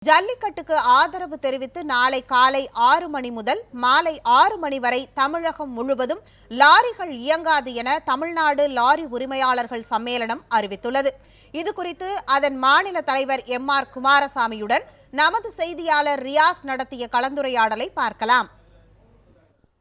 ஜல்லிக்கட்டுக்கு ஆதரவு தெரிவித்து நாளை காலை 6 மணி முதல் மாலை 6 மணி வரை தமிழகம் முழுவதும் லாரிகள் இயங்காது என தமிழ்நாடு லாரி உரிமையாளர்கள் சம்மேளனம் அறிவித்துள்ளது. இதுகுறித்து அதன் மாநில தலைவர் MR குமாரசாமியுடன் நமது செய்தியாளர் ரியாஸ் நடத்திய கலந்துரையாடலை பார்க்கலாம்.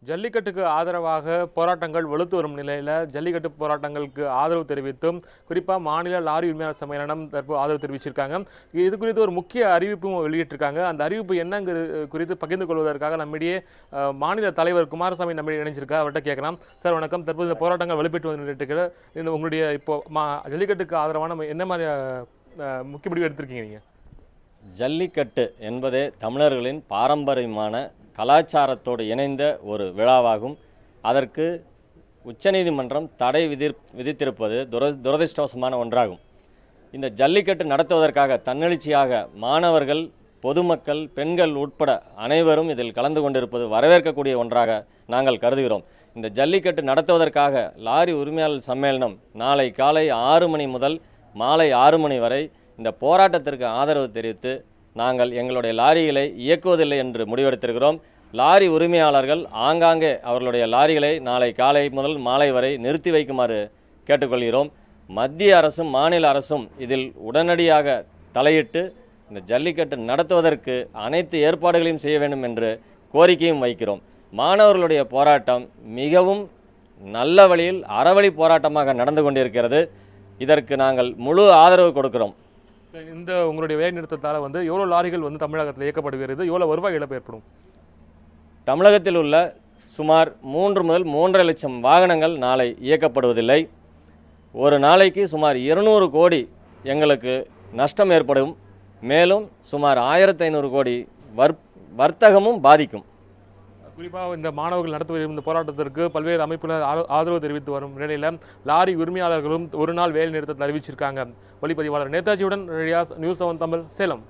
ஜல்லிக்கட்டுக்கு ஆதரவாக போராட்டங்கள் வலுத்து வரும் நிலையில் ஜல்லிக்கட்டு போராட்டங்களுக்கு ஆதரவு தெரிவித்தும் குறிப்பாக மாநில லாரி உரிமையாளர் சம்மேளனம் தற்போது ஆதரவு தெரிவிச்சிருக்காங்க. இது குறித்து ஒரு முக்கிய அறிவிப்பும் வெளியிட்டிருக்காங்க. அந்த அறிவிப்பு என்னங்கிறது குறித்து பகிர்ந்து கொள்வதற்காக நம்மிடையே மாநில தலைவர் குமாரசாமி நம்மிடையே இணைஞ்சிருக்கார். அவர்கிட்ட கேட்கலாம். சார் வணக்கம். தற்போது இந்த போராட்டங்கள் வலுப்பெற்று வந்துட்டு இந்த உங்களுடைய இப்போ ஜல்லிக்கட்டுக்கு ஆதரவான என்ன மாதிரி முக்கிய முடிவு எடுத்திருக்கீங்க நீங்கள்? ஜல்லிக்கட்டு என்பதே தமிழர்களின் பாரம்பரியமான கலாச்சாரத்தோடு இணைந்த ஒரு விழாவாகும். அதற்கு உச்சநீதிமன்றம் தடை விதித்திருப்பது துரதிர்ஷ்டவசமான ஒன்றாகும். இந்த ஜல்லிக்கட்டு நடத்துவதற்காக தன்னெழுச்சியாக மாணவர்கள், பொதுமக்கள், பெண்கள் உட்பட அனைவரும் இதில் கலந்து கொண்டிருப்பது வரவேற்கக்கூடிய ஒன்றாக நாங்கள் கருதுகிறோம். இந்த ஜல்லிக்கட்டு நடத்துவதற்காக லாரி உரிமையாளர் சம்மேளனம் நாளை காலை 6 மணி முதல் மாலை 6 மணி வரை இந்த போராட்டத்திற்கு ஆதரவு தெரிவித்து நாங்கள் எங்களுடைய லாரிகளை இயக்குவதில்லை என்று முடிவெடுத்திருக்கிறோம். லாரி உரிமையாளர்கள் ஆங்காங்கே அவர்களுடைய லாரிகளை நாளை காலை முதல் மாலை வரை நிறுத்தி வைக்குமாறு கேட்டுக்கொள்கிறோம். மத்திய அரசும் மாநில அரசும் இதில் உடனடியாக தலையிட்டு இந்த ஜல்லிக்கட்டு நடத்துவதற்கு அனைத்து ஏற்பாடுகளையும் செய்ய வேண்டும் என்று கோரிக்கையும் வைக்கிறோம். மாணவர்களுடைய போராட்டம் மிகவும் நல்ல வழியில் அறவழி போராட்டமாக நடந்து கொண்டிருக்கிறது. இதற்கு நாங்கள் முழு ஆதரவு கொடுக்கிறோம். இந்த உங்களுடைய வேலை நிறுத்தத்தால் எவ்வளோ லாரிகள் தமிழகத்தில் இயக்கப்படுகிறது, எவ்வளோ வருவாய் இழப்பு ஏற்படும்? தமிழகத்தில் உள்ள சுமார் 3 முதல் 3.5 லட்சம் வாகனங்கள் நாளை இயக்கப்படுவதில்லை. ஒரு நாளைக்கு சுமார் 200 கோடி எங்களுக்கு நஷ்டம் ஏற்படும். மேலும் சுமார் 1500 கோடி வர்த்தகமும் பாதிக்கும். குறிப்பாக இந்த மாணவர்கள் நடத்தி வரும் இந்த போராட்டத்திற்கு பல்வேறு அமைப்புகள் ஆதரவு தெரிவித்து வரும் நிலையில் லாரி உரிமையாளர்களும் ஒரு நாள் வேலை நிறுத்தத்தை அறிவிச்சிருக்காங்க. ஒளிப்பதிவாளர் நேதாஜியுடன் ரியாஸ், நியூஸ் 7 தமிழ், சேலம்.